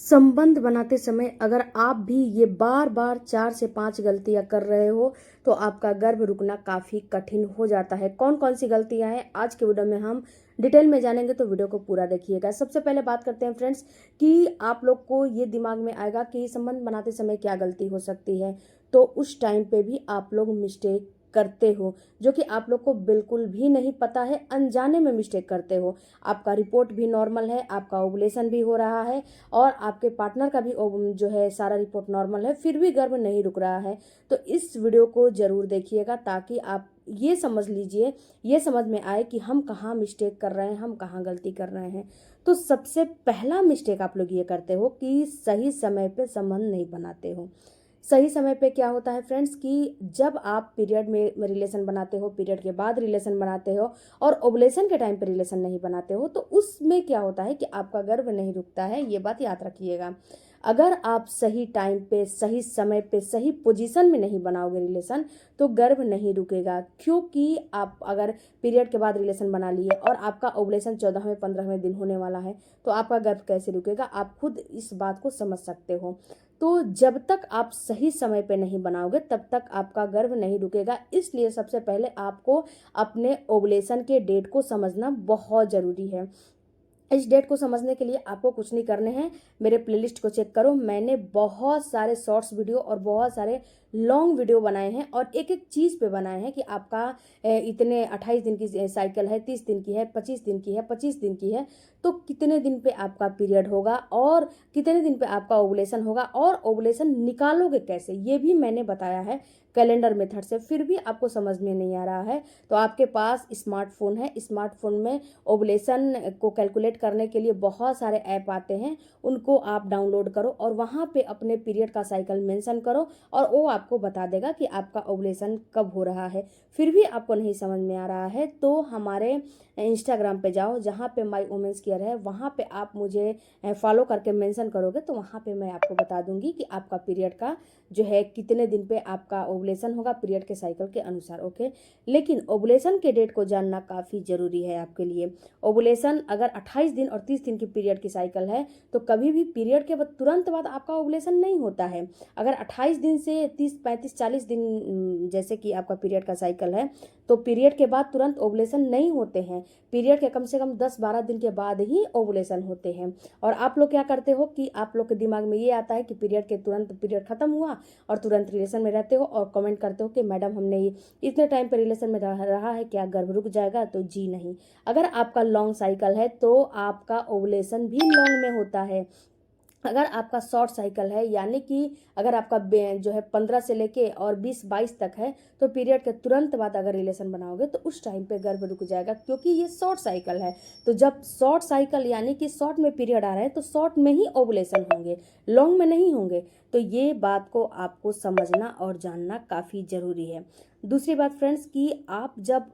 संबंध बनाते समय अगर आप भी ये बार बार 4 से 5 गलतियां कर रहे हो तो आपका गर्भ रुकना काफ़ी कठिन हो जाता है। कौन कौन सी गलतियां हैं आज के वीडियो में हम डिटेल में जानेंगे, तो वीडियो को पूरा देखिएगा। सबसे पहले बात करते हैं फ्रेंड्स कि आप लोग को ये दिमाग में आएगा कि संबंध बनाते समय क्या गलती हो सकती है। तो उस टाइम पे भी आप लोग मिस्टेक करते हो, जो कि आप लोग को बिल्कुल भी नहीं पता है, अनजाने में मिस्टेक करते हो। आपका रिपोर्ट भी नॉर्मल है, आपका ओवुलेशन भी हो रहा है और आपके पार्टनर का भी जो है सारा रिपोर्ट नॉर्मल है, फिर भी गर्भ नहीं रुक रहा है। तो इस वीडियो को जरूर देखिएगा ताकि आप ये समझ लीजिए, ये समझ में आए कि हम कहाँ मिस्टेक कर रहे हैं, हम कहाँ गलती कर रहे हैं। तो सबसे पहला मिस्टेक आप लोग ये करते हो कि सही समय पे संबंध नहीं बनाते हो। सही समय पे क्या होता है फ्रेंड्स कि जब आप पीरियड में रिलेशन बनाते हो, पीरियड के बाद रिलेशन बनाते हो और ओवुलेशन के टाइम पे रिलेशन नहीं बनाते हो, तो उसमें क्या होता है कि आपका गर्भ नहीं रुकता है। ये बात याद रखिएगा। अगर आप सही टाइम पे, सही समय पे, सही पोजीशन में नहीं बनाओगे रिलेशन, तो गर्भ नहीं रुकेगा। क्योंकि आप अगर पीरियड के बाद रिलेशन बना लिए और आपका ओवुलेशन 14वें 15वें दिन होने वाला है, तो आपका गर्भ कैसे रुकेगा, आप खुद इस बात को समझ सकते हो। तो जब तक आप सही समय पे नहीं बनाओगे तब तक आपका गर्भ नहीं रुकेगा। इसलिए सबसे पहले आपको अपने ओवुलेशन के डेट को समझना बहुत ज़रूरी है। इस डेट को समझने के लिए आपको कुछ नहीं करने हैं, मेरे प्लेलिस्ट को चेक करो। मैंने बहुत सारे शॉर्ट्स वीडियो और बहुत सारे लॉन्ग वीडियो बनाए हैं और एक एक चीज़ पे बनाए हैं कि आपका इतने 28 दिन की साइकिल है, 30 दिन की है, 25 दिन की है, 25 दिन की है, तो कितने दिन पे आपका पीरियड होगा और कितने दिन पे आपका ओवुलेशन होगा और ओवुलेशन निकालोगे कैसे, ये भी मैंने बताया है कैलेंडर मेथड से। फिर भी आपको समझ में नहीं आ रहा है तो आपके पास स्मार्टफोन है, स्मार्टफोन में ओवुलेशन को कैलकुलेट करने के लिए बहुत सारे ऐप आते हैं, उनको आप डाउनलोड करो और वहाँ पे अपने पीरियड का साइकिल मेंशन करो और वो आपको बता देगा कि आपका ओवुलेशन कब हो रहा है। फिर भी आपको नहीं समझ में आ रहा है तो हमारे इंस्टाग्राम पे जाओ, जहाँ पे माई वुमेन्स केयर है, वहाँ पे आप मुझे फॉलो करके मेंशन करोगे तो वहाँ पे मैं आपको बता दूंगी कि आपका पीरियड का जो है कितने दिन पे आपका ओवुलेशन होगा पीरियड के साइकिल के अनुसार। ओके, लेकिन ओवुलेशन के डेट को जानना काफ़ी ज़रूरी है आपके लिए। ओवुलेशन अगर 28 दिन और 30 दिन की पीरियड की साइकिल है तो कभी भी पीरियड के बाद तुरंत बाद आपका ओवुलेशन नहीं होता है। अगर 28 दिन से 30 35 40 दिन जैसे कि आपका पीरियड का साइकिल है, तो पीरियड के बाद तुरंत ओवुलेशन नहीं होते हैं। पीरियड के कम से कम 10 12 दिन के बाद ही ओवुलेशन होते हैं। और आप लोग क्या करते हो कि आप लोग के दिमाग में ये आता है कि पीरियड के तुरंत पीरियड खत्म हुआ और तुरंत रिलेशन में रहते हो और कमेंट करते हो कि मैडम हमने ये इतने टाइम पे रिलेशन में रहा है, क्या गर्भ रुक जाएगा? तो जी नहीं। अगर आपका लॉन्ग साइकिल है तो आपका ओवुलेशन भी लॉन्ग में होता है। अगर आपका शॉर्ट साइकिल है, यानी कि अगर आपका जो है 15 से लेके और 20 22 तक है, तो पीरियड के तुरंत बाद अगर रिलेशन बनाओगे तो उस टाइम पे गर्भ रुक जाएगा, क्योंकि ये शॉर्ट साइकिल है। तो जब शॉर्ट साइकिल यानी कि शॉर्ट में पीरियड आ रहा है तो शॉर्ट में ही ओवुलेशन होंगे, लॉन्ग में नहीं होंगे। तो ये बात को आपको समझना और जानना काफ़ी ज़रूरी है। दूसरी बात फ्रेंड्स कि आप जब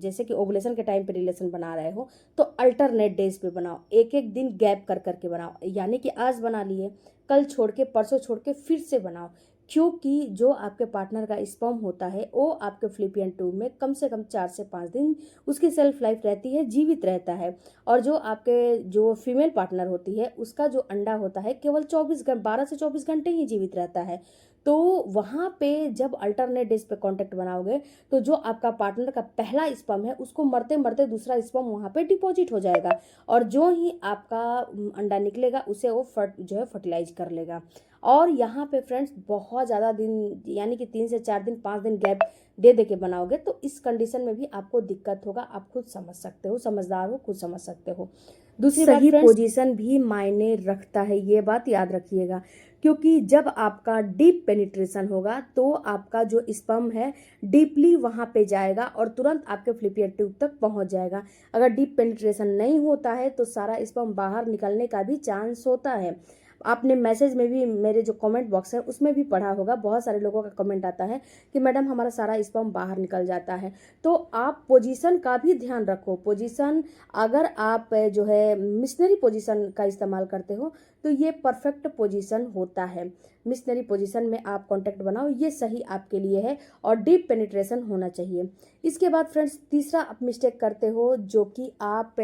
जैसे कि ओवुलेशन के टाइम पे रिलेशन बना रहे हो तो अल्टरनेट डेज पे बनाओ, एक एक दिन गैप कर करके बनाओ। यानी कि आज बना लिए, कल छोड़ के, परसों छोड़ के फिर से बनाओ। क्योंकि जो आपके पार्टनर का स्पर्म होता है वो आपके फ्लिपियन ट्यूब में कम से कम 4 से 5 दिन उसकी सेल्फ लाइफ रहती है, जीवित रहता है। और जो आपके जो फीमेल पार्टनर होती है उसका जो अंडा होता है केवल 12 से 24 घंटे ही जीवित रहता है। तो वहाँ पे जब अल्टरनेट डेज पे कांटेक्ट बनाओगे तो जो आपका पार्टनर का पहला स्पर्म है उसको मरते मरते दूसरा स्पर्म वहाँ पे डिपॉजिट हो जाएगा और जो ही आपका अंडा निकलेगा उसे वो जो है फर्टिलाइज कर लेगा। और यहाँ पे फ्रेंड्स बहुत ज़्यादा दिन यानी कि 3 से 4 दिन 5 दिन गैप दे दे के बनाओगे तो इस कंडीशन में भी आपको दिक्कत होगा। आप खुद समझ सकते हो, समझदार हो, खुद समझ सकते हो। दूसरी बात, सही पोजीशन भी मायने रखता है, ये बात याद रखिएगा। क्योंकि जब आपका डीप पेनिट्रेशन होगा तो आपका जो स्पर्म है डीपली वहाँ पे जाएगा और तुरंत आपके फ्लिपियन ट्यूब तक पहुँच जाएगा। अगर डीप पेनिट्रेशन नहीं होता है तो सारा स्पर्म बाहर निकलने का भी चांस होता है। आपने मैसेज में भी, मेरे जो कमेंट बॉक्स है उसमें भी पढ़ा होगा, बहुत सारे लोगों का कमेंट आता है कि मैडम हमारा सारा स्पर्म बाहर निकल जाता है। तो आप पोजीशन का भी ध्यान रखो। पोजीशन अगर आप जो है मिशनरी पोजीशन का इस्तेमाल करते हो तो ये परफेक्ट पोजीशन होता है। मिशनरी पोजीशन में आप कांटेक्ट बनाओ, ये सही आपके लिए है और डीप पेनिट्रेशन होना चाहिए। इसके बाद फ्रेंड्स तीसरा आप मिस्टेक करते हो, जो कि आप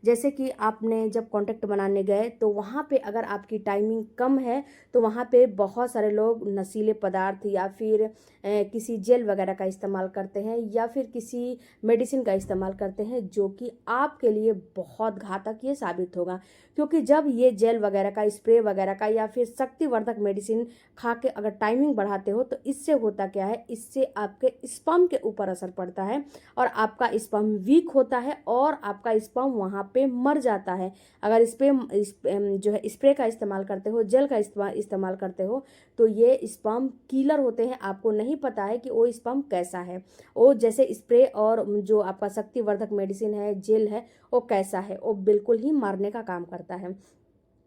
जैसे कि आपने जब कांटेक्ट बनाने गए तो वहाँ पे अगर आपकी टाइमिंग कम है तो वहाँ पे बहुत सारे लोग नशीले पदार्थ या फिर किसी जेल वगैरह का इस्तेमाल करते हैं या फिर किसी मेडिसिन का इस्तेमाल करते हैं, जो कि आपके लिए बहुत घातक ये साबित होगा। क्योंकि जब ये जेल वगैरह का, स्प्रे वगैरह का या फिर शक्तिवर्धक मेडिसिन खा के अगर टाइमिंग बढ़ाते हो तो इससे होता क्या है, इससे आपके स्पर्म के ऊपर असर पड़ता है और आपका स्पर्म वीक होता है और आपका स्पर्म वहाँ पे मर जाता है। अगर जो है स्प्रे का इस्तेमाल करते हो, जेल का इस्तेमाल करते हो, तो ये स्पर्म किलर होते हैं। आपको नहीं पता है कि वो स्पर्म कैसा है, वो जैसे स्प्रे और जो आपका शक्तिवर्धक मेडिसिन है, जेल है, वो कैसा है, वो बिल्कुल ही मारने का काम करता है।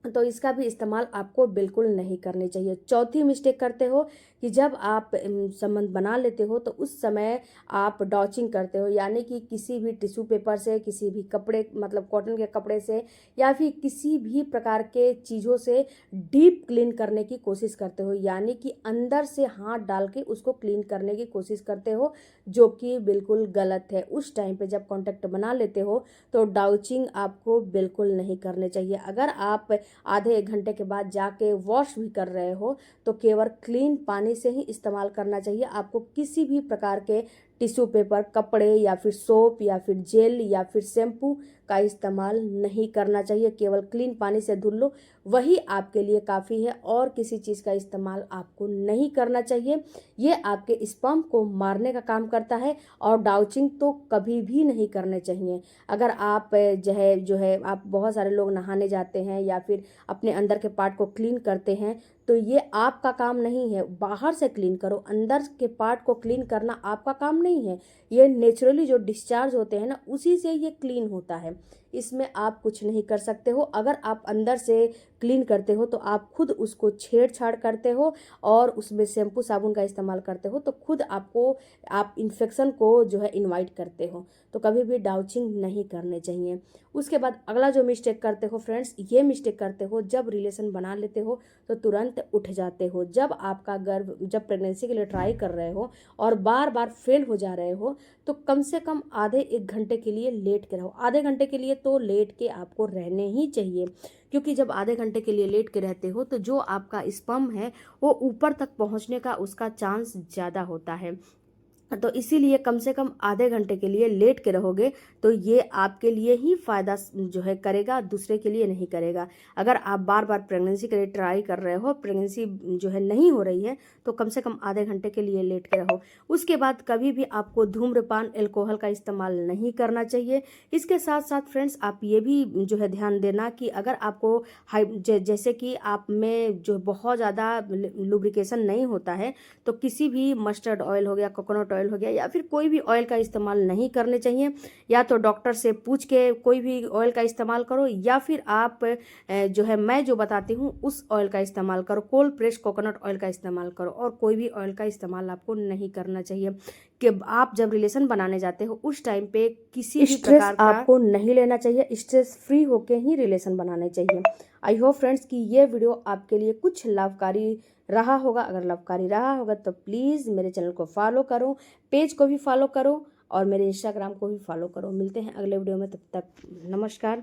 तो इसका भी इस्तेमाल आपको बिल्कुल नहीं करनी चाहिए। चौथी मिस्टेक करते हो कि जब आप संबंध बना लेते हो तो उस समय आप डॉचिंग करते हो, यानी कि किसी भी टिश्यू पेपर से, किसी भी कपड़े मतलब कॉटन के कपड़े से या फिर किसी भी प्रकार के चीज़ों से डीप क्लीन करने की कोशिश करते हो, यानी कि अंदर से हाथ डाल के उसको क्लीन करने की कोशिश करते हो, जो कि बिल्कुल गलत है। उस टाइम पे जब कॉन्टैक्ट बना लेते हो तो डाउचिंग आपको बिल्कुल नहीं करने चाहिए। अगर आप आधे एक घंटे के बाद जाके वॉश भी कर रहे हो तो केवल क्लीन पानी से ही इस्तेमाल करना चाहिए। आपको किसी भी प्रकार के टिश्यू पेपर, कपड़े या फिर सोप या फिर जेल या फिर शैम्पू का इस्तेमाल नहीं करना चाहिए। केवल क्लीन पानी से धुल लो, वही आपके लिए काफ़ी है और किसी चीज़ का इस्तेमाल आपको नहीं करना चाहिए। ये आपके स्पर्म को मारने का काम करता है और डाउचिंग तो कभी भी नहीं करने चाहिए। अगर आप जो है आप बहुत सारे लोग नहाने जाते हैं या फिर अपने अंदर के पार्ट को क्लीन करते हैं, तो ये आपका काम नहीं है। बाहर से क्लीन करो, अंदर के पार्ट को क्लीन करना आपका काम नहीं है। ये नेचुरली जो डिस्चार्ज होते हैं ना, उसी से ये क्लीन होता है। इसमें आप कुछ नहीं कर सकते हो। अगर आप अंदर से क्लीन करते हो तो आप खुद उसको छेड़छाड़ करते हो और उसमें शैम्पू साबुन का इस्तेमाल करते हो, तो खुद आप इन्फेक्शन को जो है इनवाइट करते हो। तो कभी भी डाउचिंग नहीं करने चाहिए। उसके बाद अगला जो मिस्टेक करते हो फ्रेंड्स, ये मिस्टेक करते हो जब रिलेशन बना लेते हो तो तुरंत उठ जाते हो। जब आपका गर्भ, जब प्रेगनेंसी के लिए ट्राई कर रहे हो और बार बार फेल हो जा रहे हो, तो कम से कम आधे एक घंटे के लिए लेट के रहो। आधे घंटे के लिए तो लेट के आपको रहने ही चाहिए, क्योंकि जब आधे घंटे के लिए लेट के रहते हो तो जो आपका स्पर्म है वो ऊपर तक पहुंचने का उसका चांस ज़्यादा होता है। तो इसीलिए कम से कम आधे घंटे के लिए लेट के रहोगे तो ये आपके लिए ही फ़ायदा जो है करेगा, दूसरे के लिए नहीं करेगा। अगर आप बार बार प्रेगनेंसी के लिए ट्राई कर रहे हो, प्रेगनेंसी जो है नहीं हो रही है, तो कम से कम आधे घंटे के लिए लेट के रहो। उसके बाद कभी भी आपको धूम्रपान, अल्कोहल का इस्तेमाल नहीं करना चाहिए। इसके साथ साथ फ्रेंड्स आप ये भी जो है ध्यान देना कि अगर आपको जैसे कि आप में जो बहुत ज़्यादा लुब्रिकेशन नहीं होता है, तो किसी भी मस्टर्ड ऑयल हो गया, कोकोनट ऑयल हो गया या फिर कोई भी ऑयल का इस्तेमाल नहीं करने चाहिए। या तो डॉक्टर से पूछ के कोई भी ऑयल का इस्तेमाल करो या फिर आप जो है मैं जो बताती हूँ उस ऑयल का इस्तेमाल करो। कोल्ड प्रेस कोकोनट ऑयल का इस्तेमाल करो और कोई भी ऑयल का इस्तेमाल आपको नहीं करना चाहिए। कि आप जब रिलेशन बनाने जाते हो उस टाइम पे किसी भी प्रकार का आपको नहीं लेना चाहिए। स्ट्रेस फ्री होके ही रिलेशन बनाने चाहिए। आई होप फ्रेंड्स कि ये वीडियो आपके लिए कुछ लाभकारी रहा होगा। अगर लाभकारी रहा होगा तो प्लीज़ मेरे चैनल को फॉलो करो, पेज को भी फॉलो करो और मेरे इंस्टाग्राम को भी फॉलो करो। मिलते हैं अगले वीडियो में, तब तक नमस्कार।